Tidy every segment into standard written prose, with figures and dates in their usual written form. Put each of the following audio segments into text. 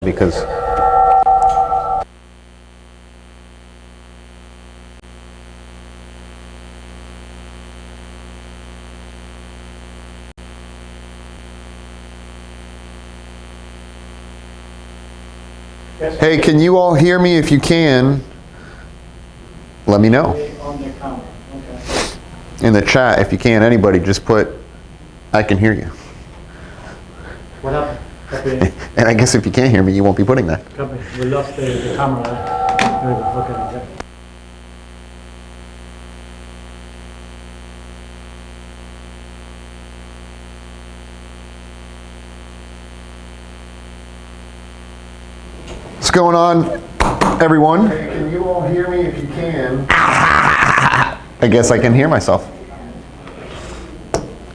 because hey, can you all hear me? If you can, let me know. In the chat, if you can, anybody, just put, I can hear you. What happened? And I guess if you can't hear me, you won't be putting that. We lost the camera. There we go. Okay. What's going on, everyone? Hey, can you all hear me? If you can. I guess I can hear myself.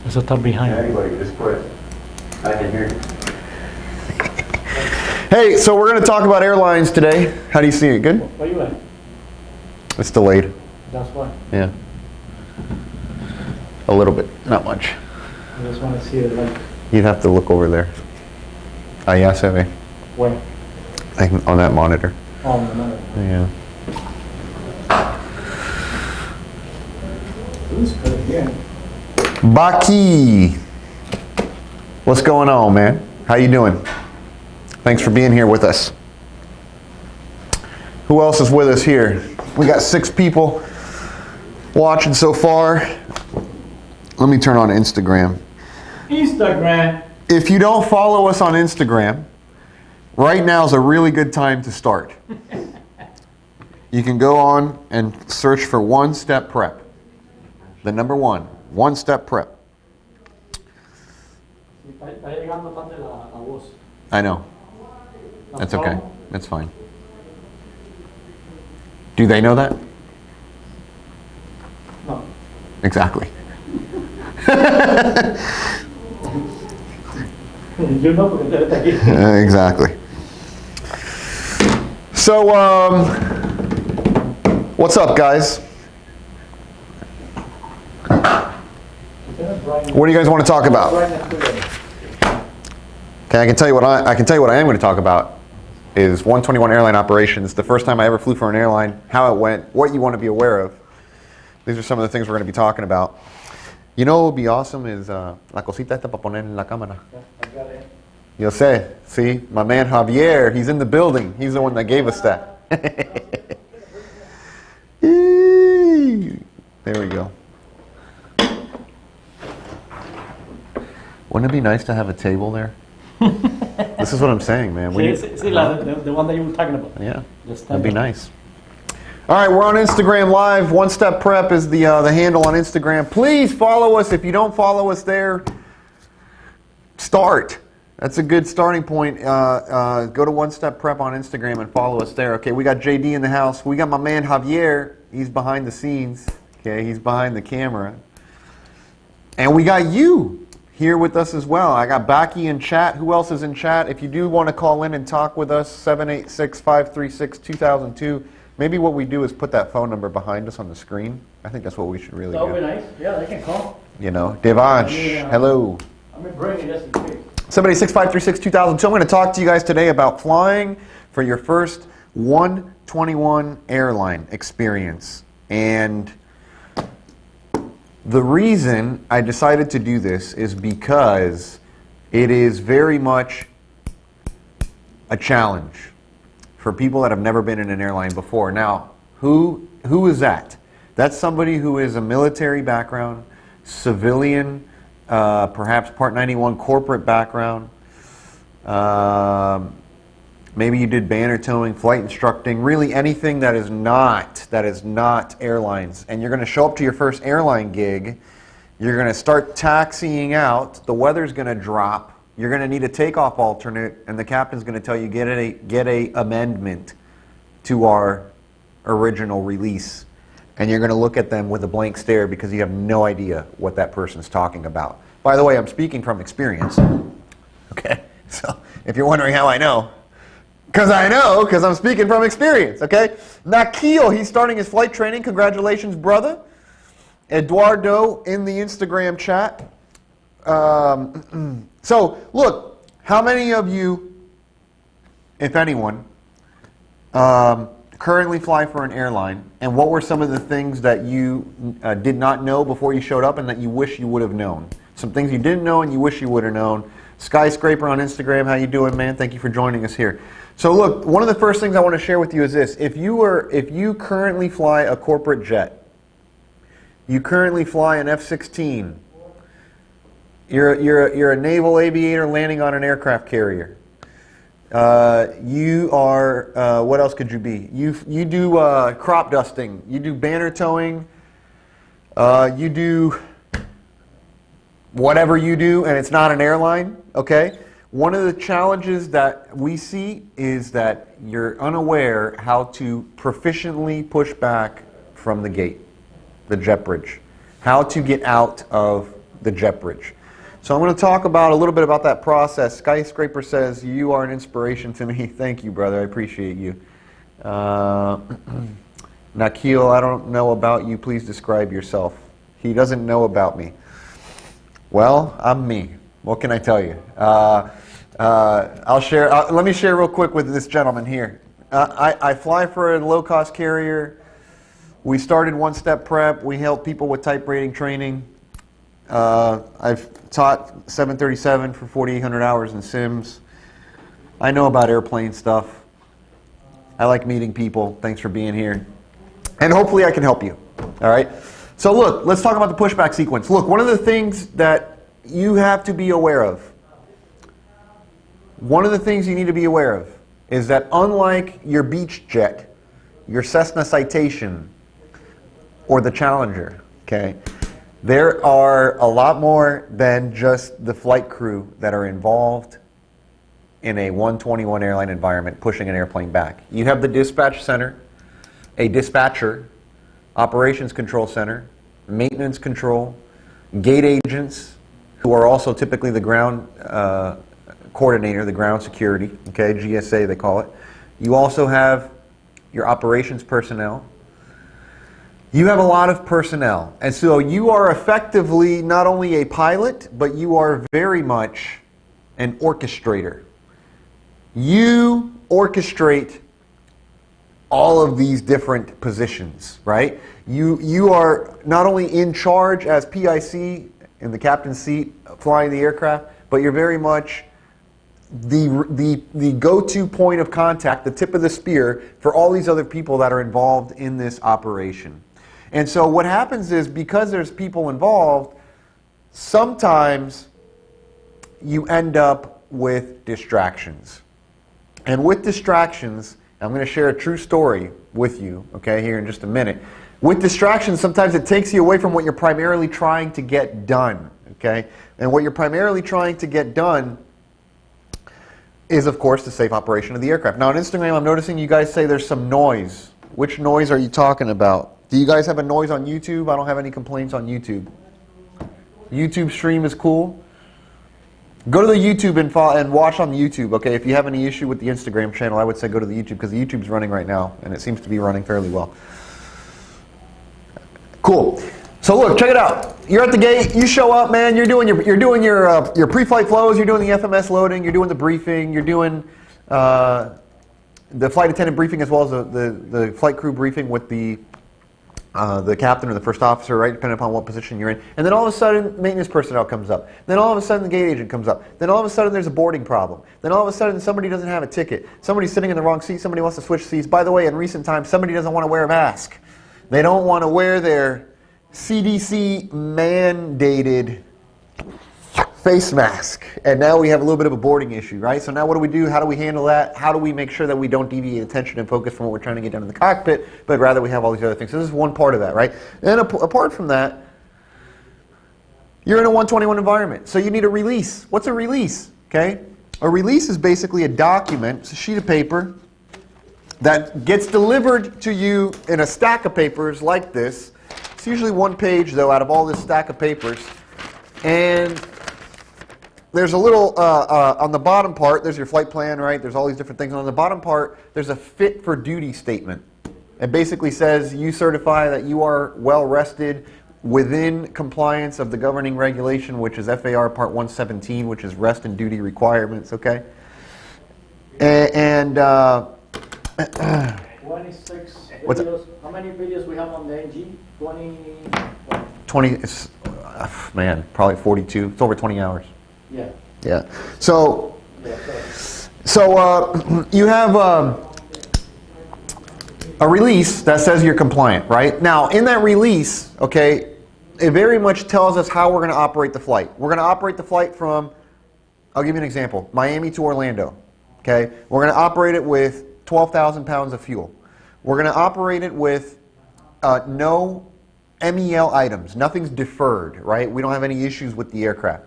There's a top behind. Anybody, just put, I can hear you. Hey, so we're going to talk about airlines today. How do you see it? Good? Where you at? It's delayed. That's why. Yeah. A little bit, not much. I just want to see it like. You'd have to look over there. Ah, ya se ve. Where? On that monitor. Oh, on the monitor. Yeah. Who's good? Yeah. Baki, what's going on, man? How you doing? Thanks for being here with us. Who else is with us here? We got 6 people watching so far. Let me turn on Instagram. Instagram. If you don't follow us on Instagram, right now is a really good time to start. You can go on and search for One Step Prep. The number 1, One Step Prep. I know. That's okay. That's fine. Do they know that? No. Exactly. You know, Exactly. So, what's up, guys? What do you guys want to talk about? Okay, I can tell you what I am going to talk about is 121 airline operations. The first time I ever flew for an airline, how it went, what you want to be aware of. These are some of the things we're going to be talking about. You know what would be awesome is la cosita esta para poner en la cámara. Yo sé, see, my man Javier, he's in the building. He's the one that gave us that. There we go. Wouldn't it be nice to have a table there? This is what I'm saying, man. The one that you were talking about. Yeah, that'd be nice. All right, we're on Instagram Live. One Step Prep is the handle on Instagram. Please follow us. If you don't follow us there, start. That's a good starting point. Go to One Step Prep on Instagram and follow us there. Okay, we got JD in the house. We got my man Javier. He's behind the scenes. Okay, he's behind the camera. And we got you here with us as well. I got Baki in chat. Who else is in chat? If you do want to call in and talk with us, 786-536-2002. Maybe what we do is put that phone number behind us on the screen. I think that's what we should really do. That would be nice. Yeah, they can call. You know, Devansh, hello. I'm bringing this in case. 786-536-2002. I'm going to talk to you guys today about flying for your first 121 airline experience. And the reason I decided to do this is because it is very much a challenge for people that have never been in an airline before. Now, who is that? That's somebody who is a military background, civilian, perhaps Part 91 corporate background. Maybe you did banner towing, flight instructing, really anything that is not airlines. And you're going to show up to your first airline gig. You're going to start taxiing out. The weather's going to drop. You're going to need a takeoff alternate, and the captain's going to tell you get a amendment to our original release. And you're going to look at them with a blank stare because you have no idea what that person's talking about. By the way, I'm speaking from experience. Okay, so if you're wondering how I know, because I'm speaking from experience. Okay, Nakil, he's starting his flight training. Congratulations, brother. Eduardo in the Instagram chat. So, look, how many of you if anyone, currently fly for an airline, and what were some of the things that you did not know before you showed up and that you wish you would have known? Some things you didn't know and you wish you would have known. Skyscraper on Instagram, how you doing, man? Thank you for joining us here. So look, one of the first things I want to share with you is this. If you currently fly a corporate jet, you currently fly an F-16, you're a naval aviator landing on an aircraft carrier. You are, what else could you be? You do crop dusting, you do banner towing, you do whatever you do, and it's not an airline, okay? One of the challenges that we see is that you're unaware how to proficiently push back from the gate, the jet bridge, how to get out of the jet bridge. So I'm going to talk about a little bit about that process. Skyscraper says, you are an inspiration to me. Thank you, brother. I appreciate you. Nakil, I don't know about you. Please describe yourself. He doesn't know about me. Well, I'm me. What can I tell you? I'll share. Let me share real quick with this gentleman here. I fly for a low-cost carrier. We started One Step Prep. We help people with type rating training. I've taught 737 for 4,800 hours in sims. I know about airplane stuff. I like meeting people. Thanks for being here. And hopefully I can help you. All right? So look, let's talk about the pushback sequence. Look, one of the things that you have to be aware of, one of the things you need to be aware of is that unlike your beach jet, your Cessna Citation, or the Challenger, okay, there are a lot more than just the flight crew that are involved in a 121 airline environment pushing an airplane back. You have the dispatch center, a dispatcher, operations control center, maintenance control, gate agents, who are also typically the ground coordinator, the ground security, okay, GSA they call it. You also have your operations personnel. You have a lot of personnel, and so you are effectively not only a pilot, but you are very much an orchestrator. You orchestrate all of these different positions, right? You are not only in charge as PIC in the captain's seat flying the aircraft, but you're very much the go-to point of contact, the tip of the spear for all these other people that are involved in this operation. And so what happens is, because there's people involved, sometimes you end up with distractions. And with distractions, I'm going to share a true story with you, okay, here in just a minute. With distractions, sometimes it takes you away from what you're primarily trying to get done, okay? And what you're primarily trying to get done is, of course, the safe operation of the aircraft. Now, on Instagram, I'm noticing you guys say there's some noise. Which noise are you talking about? Do you guys have a noise on YouTube? I don't have any complaints on YouTube. YouTube stream is cool. Go to the YouTube and watch on the YouTube, okay? If you have any issue with the Instagram channel, I would say go to the YouTube, because the YouTube's running right now, and it seems to be running fairly well. Cool. So look, check it out. You're at the gate. You show up, man. You're doing your pre-flight flows. You're doing the FMS loading. You're doing the briefing. You're doing the flight attendant briefing, as well as the flight crew briefing with the captain or the first officer, right, depending upon what position you're in. And then all of a sudden, maintenance personnel comes up. Then all of a sudden, the gate agent comes up. Then all of a sudden, there's a boarding problem. Then all of a sudden, somebody doesn't have a ticket. Somebody's sitting in the wrong seat. Somebody wants to switch seats. By the way, in recent times, somebody doesn't want to wear a mask. They don't want to wear their CDC mandated face mask. And now we have a little bit of a boarding issue, right? So now what do we do? How do we handle that? How do we make sure that we don't deviate attention and focus from what we're trying to get done in the cockpit, but rather we have all these other things? So this is one part of that, right? And apart from that, you're in a 121 environment, so you need a release. What's a release? Okay? A release is basically a document, it's a sheet of paper, that gets delivered to you in a stack of papers like this. It's usually one page, though, out of all this stack of papers. And there's a little, on the bottom part, there's your flight plan, right? There's all these different things. And on the bottom part, there's a fit for duty statement. It basically says you certify that you are well rested within compliance of the governing regulation, which is FAR Part 117, which is rest and duty requirements, okay? And 26 What's videos. How many videos we have on the NG? 20. 20, man, probably 42. It's over 20 hours. Yeah. Yeah. So Yeah. Sorry. you have a release that says you're compliant, right? Now, in that release, okay, it very much tells us how we're going to operate the flight. We're going to operate the flight from, I'll give you an example, Miami to Orlando, okay? We're going to operate it with 12,000 pounds of fuel. We're going to operate it with no MEL items. Nothing's deferred, right? We don't have any issues with the aircraft.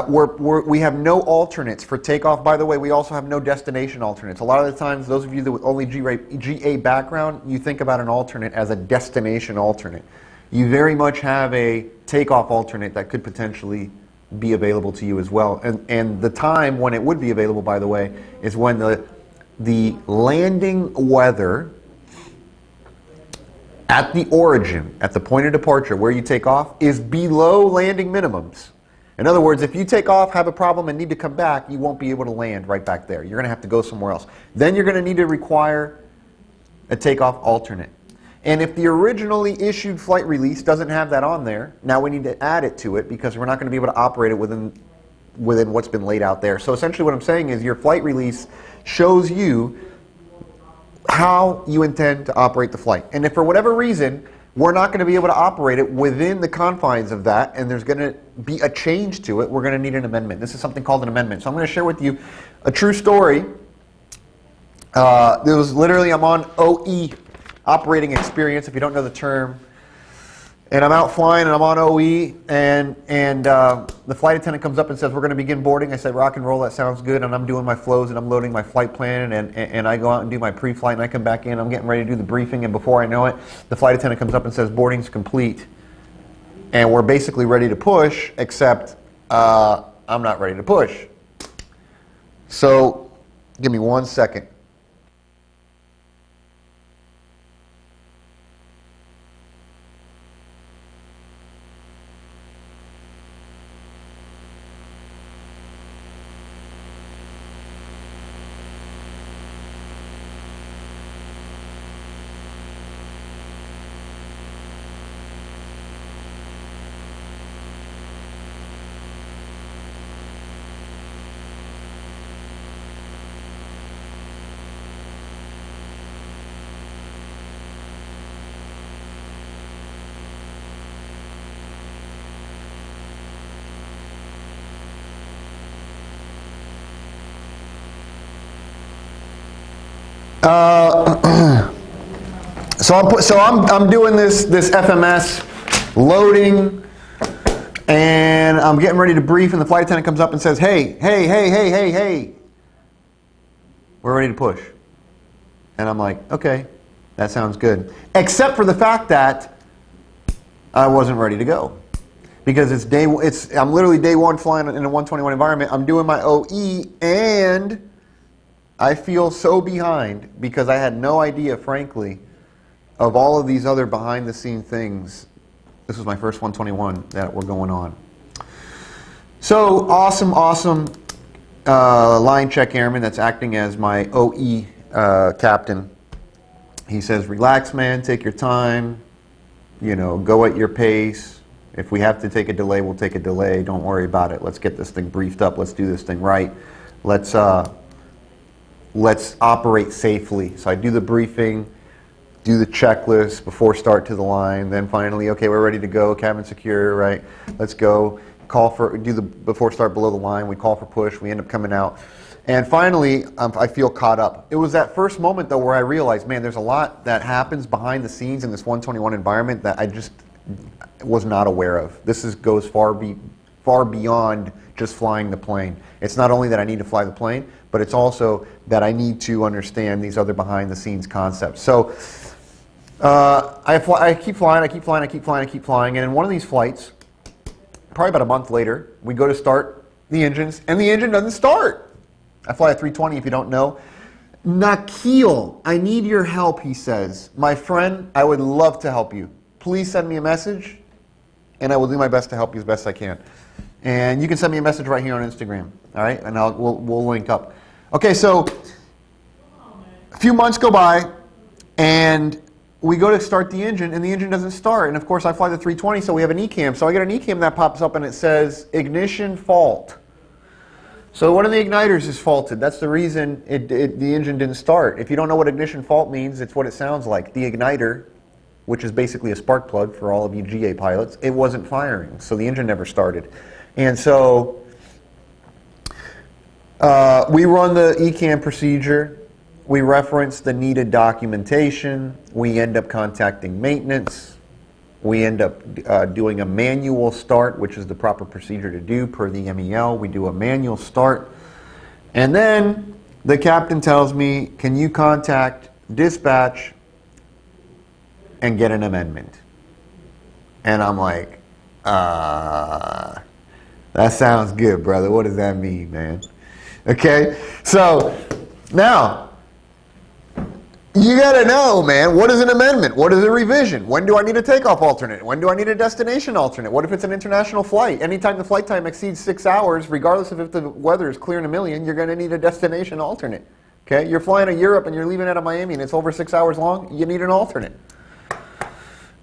We have no alternates for takeoff. By the way, we also have no destination alternates. A lot of the times, those of you that with only GA background, you think about an alternate as a destination alternate. You very much have a takeoff alternate that could potentially be available to you as well. And the time when it would be available, by the way, is when the landing weather at the origin, at the point of departure where you take off, is below landing minimums. In other words, if you take off, have a problem, and need to come back, you won't be able to land right back there. You're going to have to go somewhere else. Then you're going to need to require a takeoff alternate. And if the originally issued flight release doesn't have that on there, now we need to add it to it because we're not going to be able to operate it within what's been laid out there. So essentially what I'm saying is your flight release shows you how you intend to operate the flight. And if for whatever reason we're not going to be able to operate it within the confines of that, and there's going to be a change to it, we're going to need an amendment. This is something called an amendment. So I'm going to share with you a true story. There was literally, I'm on OE, operating experience, if you don't know the term. And I'm out flying and I'm on OE, and the flight attendant comes up and says, we're going to begin boarding. I said, rock and roll, that sounds good. And I'm doing my flows and I'm loading my flight plan, and I go out and do my pre-flight, and I come back in, I'm getting ready to do the briefing, and before I know it, the flight attendant comes up and says, boarding's complete. And we're basically ready to push, except I'm not ready to push. So give me 1 second. So I'm doing this FMS loading, and I'm getting ready to brief, and the flight attendant comes up and says, hey, we're ready to push. And I'm like, okay, that sounds good. Except for the fact that I wasn't ready to go. Because I'm literally day one flying in a 121 environment. I'm doing my OE, and I feel so behind because I had no idea, frankly, of all of these other behind-the-scene things. This was my first 121 that were going on. So, awesome line check airman that's acting as my OE captain. He says, relax, man, take your time, go at your pace. If we have to take a delay, we'll take a delay. Don't worry about it. Let's get this thing briefed up. Let's do this thing right. Let's operate safely. So I do the briefing, do the checklist before start to the line, then finally, okay, we're ready to go, cabin secure, right? Let's go. Do the before start below the line, we call for push, we end up coming out. And finally, I feel caught up. It was that first moment, though, where I realized, man, there's a lot that happens behind the scenes in this 121 environment that I just was not aware of. This goes far beyond just flying the plane. It's not only that I need to fly the plane, but it's also that I need to understand these other behind the scenes concepts. So I keep flying, and in one of these flights, probably about a month later, we go to start the engines, and the engine doesn't start. I fly a 320, if you don't know. Nakil, I need your help, he says. My friend, I would love to help you. Please send me a message, and I will do my best to help you as best I can. And you can send me a message right here on Instagram, all right? And we'll link up. Okay, so a few months go by, and we go to start the engine, and the engine doesn't start. And of course, I fly the 320, so we have an ECAM. So I get an ECAM that pops up, and it says ignition fault. So one of the igniters is faulted. That's the reason the engine didn't start. If you don't know what ignition fault means, it's what it sounds like. The igniter, which is basically a spark plug for all of you GA pilots, it wasn't firing, so the engine never started. And so we run the ECAM procedure. We reference the needed documentation. We end up contacting maintenance. We end up doing a manual start, which is the proper procedure to do per the MEL. We do a manual start. And then the captain tells me, can you contact dispatch and get an amendment? And I'm like, that sounds good, brother. What does that mean, man? Okay, so now, you gotta know, man, what is an amendment? What is a revision? When do I need a takeoff alternate? When do I need a destination alternate? What if it's an international flight? Anytime the flight time exceeds 6 hours, regardless of if the weather is clear in a million, you're gonna need a destination alternate. Okay, you're flying to Europe and you're leaving out of Miami and it's over 6 hours long, you need an alternate.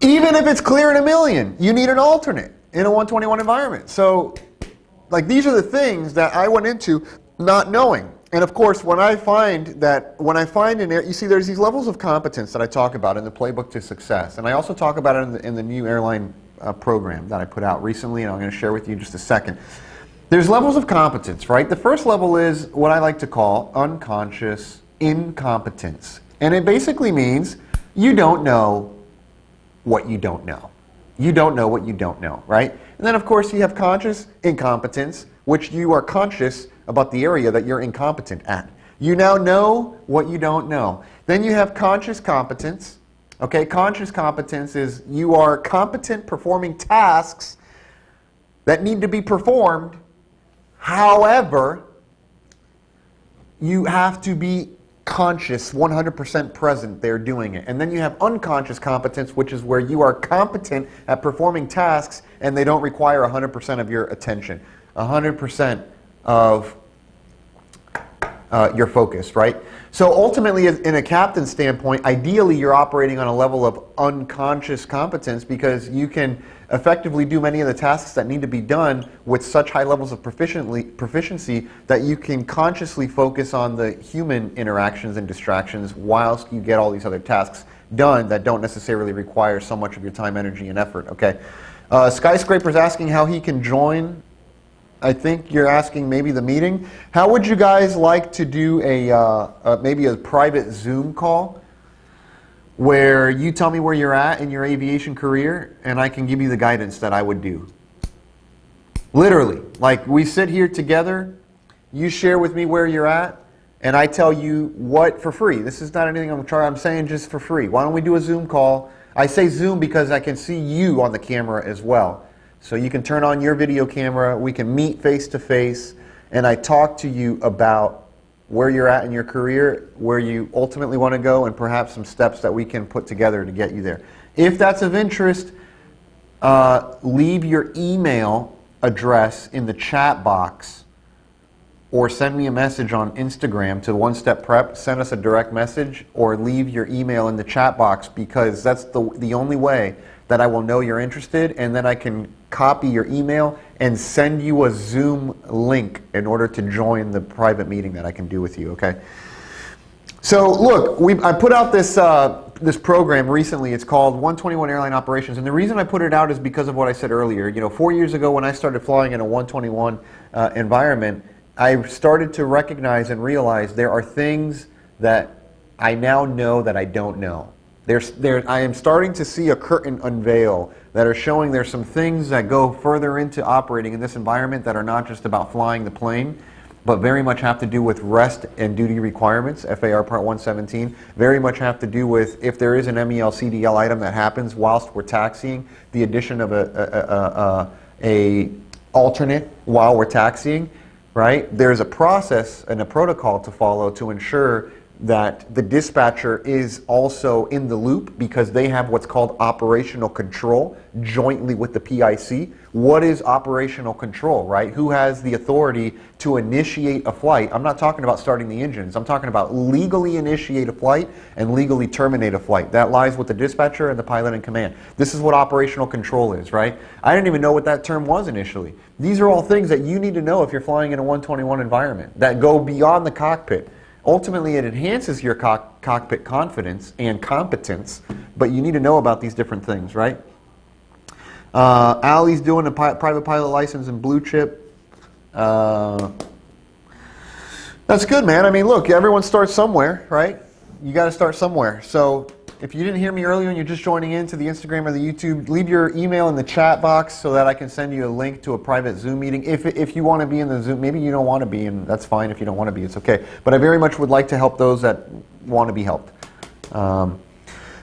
Even if it's clear in a million, you need an alternate in a 121 environment. So, like, these are the things that I went into not knowing. And of course, when I find you see, there's these levels of competence that I talk about in the Playbook to Success. And I also talk about it in the new airline program that I put out recently, and I'm going to share with you in just a second. There's levels of competence, right? The first level is what I like to call unconscious incompetence. And it basically means you don't know what you don't know. You don't know what you don't know, right? And then, of course, you have conscious incompetence, which you are conscious about the area that you're incompetent at. You now know what you don't know. Then you have conscious competence. Okay, conscious competence is you are competent performing tasks that need to be performed. However, you have to be conscious, 100% present there doing it. And then you have unconscious competence, which is where you are competent at performing tasks and they don't require 100% of your attention, 100% of your focus, right? So ultimately, in a captain's standpoint, ideally you're operating on a level of unconscious competence because you can effectively do many of the tasks that need to be done with such high levels of proficiency that you can consciously focus on the human interactions and distractions whilst you get all these other tasks done that don't necessarily require so much of your time, energy, and effort, okay? Skyscraper's asking how he can join. I think you're asking maybe the meeting. How would you guys like to do maybe a private Zoom call where you tell me where you're at in your aviation career and I can give you the guidance that I would do? Literally, like we sit here together, you share with me where you're at, and I tell you what for free. This is not anything I'm saying just for free. Why don't we do a Zoom call? I say Zoom because I can see you on the camera as well. So you can turn on your video camera, we can meet face to face, and I talk to you about where you're at in your career, where you ultimately want to go, and perhaps some steps that we can put together to get you there. If that's of interest, leave your email address in the chat box or send me a message on Instagram to One Step Prep, send us a direct message, or leave your email in the chat box because that's the only way that I will know you're interested, and then I can copy your email and send you a Zoom link in order to join the private meeting that I can do with you, okay? So look, I put out this program recently. It's called 121 Airline Operations, and the reason I put it out is because of what I said earlier. You know, 4 years ago when I started flying in a 121 environment, I started to recognize and realize there are things that I now know that I don't know. I am starting to see a curtain unveil that are showing there's some things that go further into operating in this environment that are not just about flying the plane, but very much have to do with rest and duty requirements, FAR Part 117, very much have to do with if there is an MEL CDL item that happens whilst we're taxiing, the addition of a alternate while we're taxiing, right? There's a process and a protocol to follow to ensure that the dispatcher is also in the loop because they have what's called operational control jointly with the PIC. What is operational control, right? Who has the authority to initiate a flight? I'm not talking about starting the engines. I'm talking about legally initiate a flight and legally terminate a flight. That lies with the dispatcher and the pilot in command. This is what operational control is, right? I didn't even know what that term was initially. These are all things that you need to know if you're flying in a 121 environment that go beyond the cockpit. Ultimately, it enhances your cockpit confidence and competence, but you need to know about these different things, right? Ali's doing a private pilot license in Blue Chip. That's good, man. I mean, look, everyone starts somewhere, right? You got to start somewhere. So if you didn't hear me earlier and you're just joining into the Instagram or the YouTube, leave your email in the chat box so that I can send you a link to a private Zoom meeting. If you want to be in the Zoom, maybe you don't want to be, and that's fine if you don't want to be. It's okay. But I very much would like to help those that want to be helped.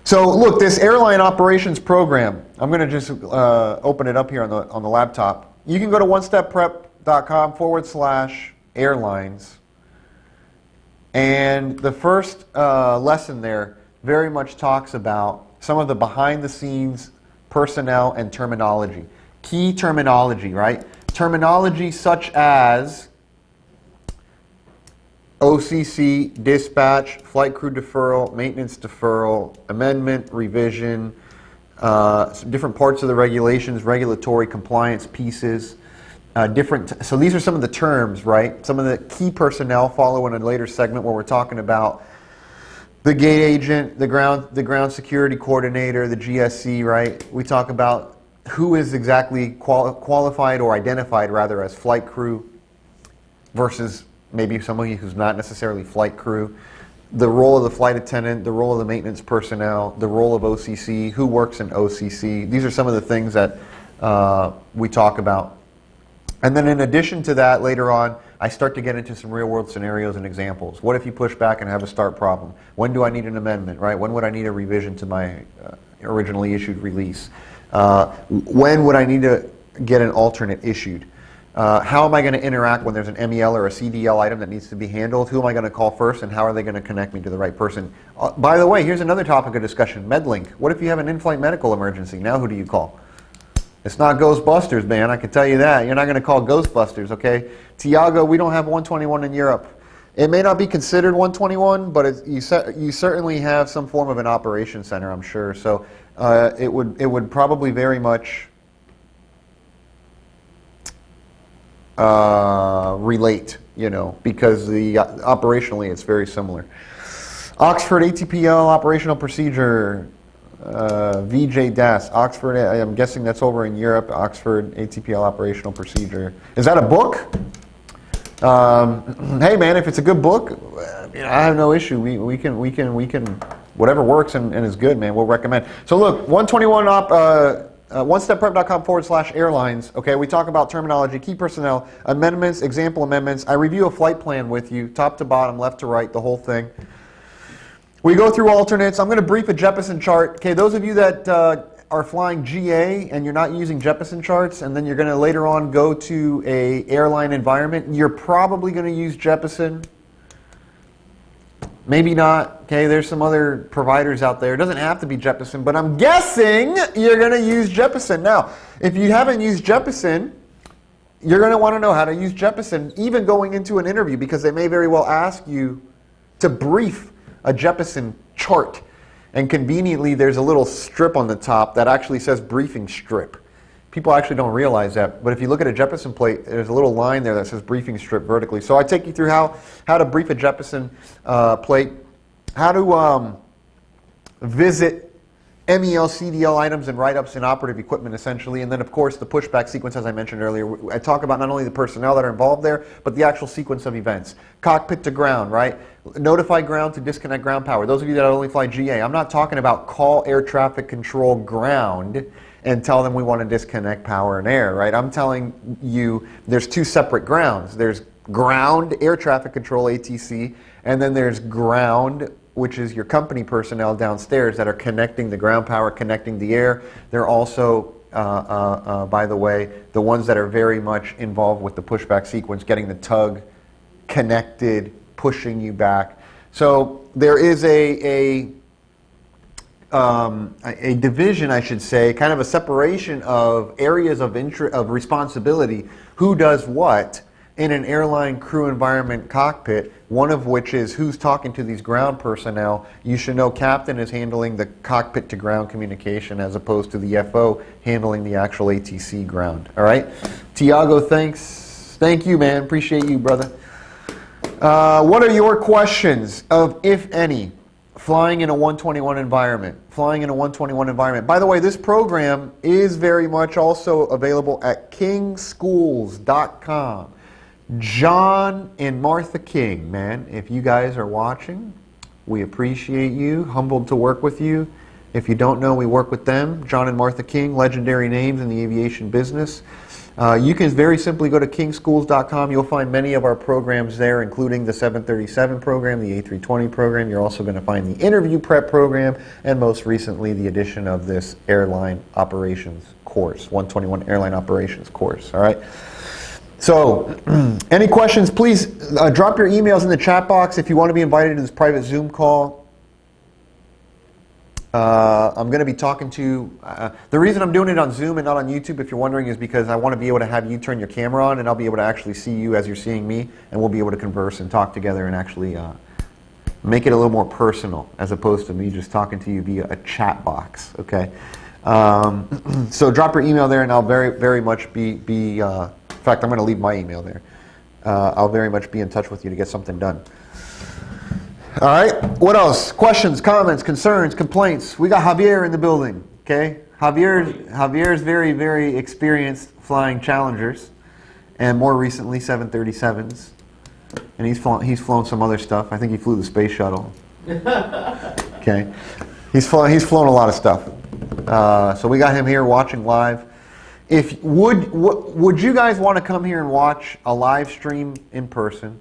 So look, this airline operations program, I'm going to just open it up here on the laptop. You can go to onestepprep.com/airlines. And the first lesson there very much talks about some of the behind-the-scenes personnel and terminology. Key terminology, right? Terminology such as OCC, dispatch, flight crew deferral, maintenance deferral, amendment, revision, different parts of the regulations, regulatory compliance pieces, so these are some of the terms, right? Some of the key personnel follow in a later segment where we're talking about the gate agent, the ground security coordinator, the GSC, right? We talk about who is exactly qualified or identified rather as flight crew versus maybe somebody who's not necessarily flight crew. The role of the flight attendant, the role of the maintenance personnel, the role of OCC, who works in OCC. These are some of the things that we talk about. And then in addition to that, later on, I start to get into some real-world scenarios and examples. What if you push back and have a start problem? When do I need an amendment, right? When would I need a revision to my originally issued release? When would I need to get an alternate issued? How am I going to interact when there's an MEL or a CDL item that needs to be handled? Who am I going to call first, and how are they going to connect me to the right person? By the way, here's another topic of discussion, MedLink. What if you have an in-flight medical emergency? Now who do you call? It's not Ghostbusters, man, I can tell you that. You're not going to call Ghostbusters, okay? Tiago, we don't have 121 in Europe. It may not be considered 121, but you certainly have some form of an operations center, I'm sure. So it would probably very much relate, because operationally it's very similar. Oxford ATPL operational procedure. VJ Das, Oxford, I'm guessing that's over in Europe, Oxford ATPL operational procedure. Is that a book? Hey man, if it's a good book, I have no issue. We can, whatever works and is good, man, we'll recommend. So look, 121 onestepprep.com/airlines. Okay, we talk about terminology, key personnel, amendments, example amendments. I review a flight plan with you, top to bottom, left to right, the whole thing. We go through alternates. I'm going to brief a Jeppesen chart. Okay, those of you that are flying GA and you're not using Jeppesen charts, and then you're going to later on go to a airline environment, you're probably going to use Jeppesen. Maybe not. Okay, there's some other providers out there. It doesn't have to be Jeppesen, but I'm guessing you're going to use Jeppesen. Now, if you haven't used Jeppesen, you're going to want to know how to use Jeppesen, even going into an interview, because they may very well ask you to brief a Jeppesen chart, and conveniently there's a little strip on the top that actually says briefing strip. People actually don't realize that, but if you look at a Jeppesen plate, there's a little line there that says briefing strip vertically. So I take you through how to brief a Jeppesen plate, how to visit MEL, CDL items and write-ups and operative equipment essentially, and then of course the pushback sequence as I mentioned earlier. I talk about not only the personnel that are involved there, but the actual sequence of events. Cockpit to ground, right? Notify ground to disconnect ground power. Those of you that only fly GA, I'm not talking about call air traffic control ground and tell them we want to disconnect power and air, right? I'm telling you there's two separate grounds. There's ground air traffic control, ATC, and then there's ground, which is your company personnel downstairs that are connecting the ground power, connecting the air. They're also, by the way, the ones that are very much involved with the pushback sequence, getting the tug connected, pushing you back. So there is a division, I should say, kind of a separation of areas of responsibility, who does what in an airline crew environment cockpit, one of which is who's talking to these ground personnel. You should know captain is handling the cockpit to ground communication as opposed to the FO handling the actual ATC ground. All right? Tiago, thanks. Thank you, man. Appreciate you, brother. What are your questions of, if any, flying in a 121 environment? Flying in a 121 environment. By the way, this program is very much also available at kingschools.com. John and Martha King, man, if you guys are watching, we appreciate you. Humbled to work with you. If you don't know, we work with them. John and Martha King, legendary names in the aviation business. You can very simply go to kingschools.com. You'll find many of our programs there, including the 737 program, the A320 program. You're also going to find the interview prep program, and most recently, the addition of this airline operations course, 121 airline operations course. All right. So, any questions, please drop your emails in the chat box if you want to be invited to this private Zoom call. I'm going to be talking to, the reason I'm doing it on Zoom and not on YouTube, if you're wondering, is because I want to be able to have you turn your camera on and I'll be able to actually see you as you're seeing me, and we'll be able to converse and talk together and actually make it a little more personal as opposed to me just talking to you via a chat box, okay? So drop your email there and I'll very much be in fact, I'm going to leave my email there. I'll very much be in touch with you to get something done. All right, what else? Questions, comments, concerns, complaints? We got Javier in the building, okay? Javier's very experienced flying Challengers, and more recently 737s. And he's flown some other stuff. I think he flew the space shuttle. Okay, he's flown a lot of stuff. So we got him here watching live. Would you guys want to come here and watch a live stream in person?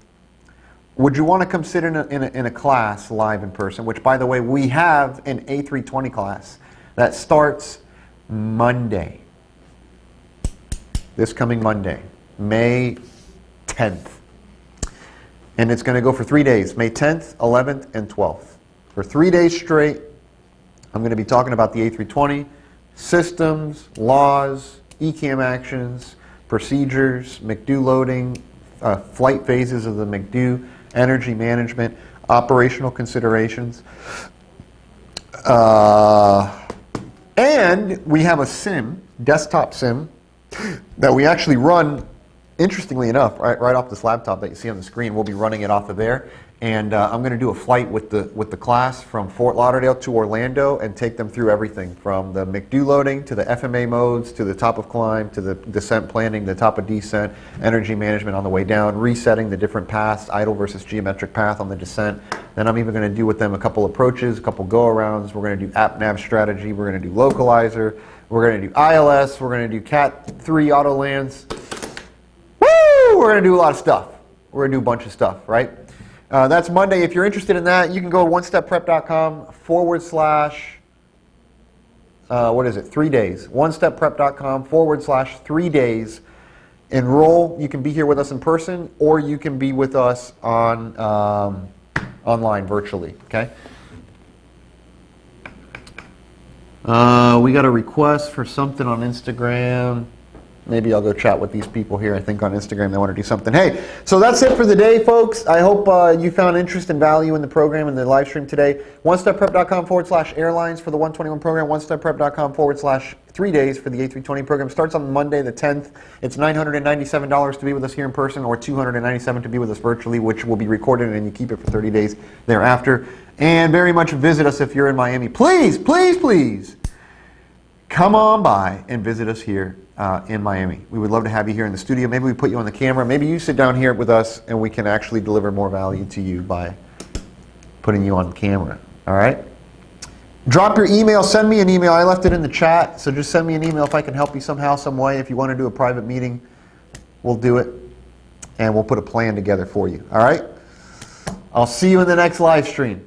Would you want to come sit in a class live in person? Which, by the way, we have an A320 class that starts Monday. This coming Monday, May 10th. And it's going to go for 3 days, May 10th, 11th, and 12th. For 3 days straight, I'm going to be talking about the A320, systems, laws, ECAM actions, procedures, McDo loading, flight phases of the McDo, energy management, operational considerations. And we have a sim, desktop sim, that we actually run, interestingly enough, right off this laptop that you see on the screen. We'll be running it off of there. And I'm going to do a flight with the class from Fort Lauderdale to Orlando and take them through everything from the McDo loading to the FMA modes to the top of climb to the descent planning, the top of descent, energy management on the way down, resetting the different paths, idle versus geometric path on the descent. Then I'm even going to do with them a couple approaches, a couple go-arounds. We're going to do app-nav strategy. We're going to do localizer. We're going to do ILS. We're going to do Cat 3 auto lands. Woo! We're going to do a lot of stuff. We're going to do a bunch of stuff, right? That's Monday. If you're interested in that, you can go to onestepprep.com / what is it? 3 days. onestepprep.com / 3 days. Enroll. You can be here with us in person, or you can be with us on online virtually. Okay. We got a request for something on Instagram. Maybe I'll go chat with these people here, I think, on Instagram. They want to do something. Hey, so that's it for the day, folks. I hope you found interest and value in the program and the live stream today. onestepprep.com / airlines for the 121 program. onestepprep.com / 3 days for the A320 program. Starts on Monday the 10th. It's $997 to be with us here in person, or $297 to be with us virtually, which will be recorded and you keep it for 30 days thereafter. And very much visit us if you're in Miami. Please, please, please come on by and visit us here in Miami. We would love to have you here in the studio. Maybe we put you on the camera. Maybe you sit down here with us and we can actually deliver more value to you by putting you on camera. All right? Drop your email. Send me an email. I left it in the chat, so just send me an email if I can help you somehow, some way. If you want to do a private meeting, we'll do it, and we'll put a plan together for you. All right? I'll see you in the next live stream.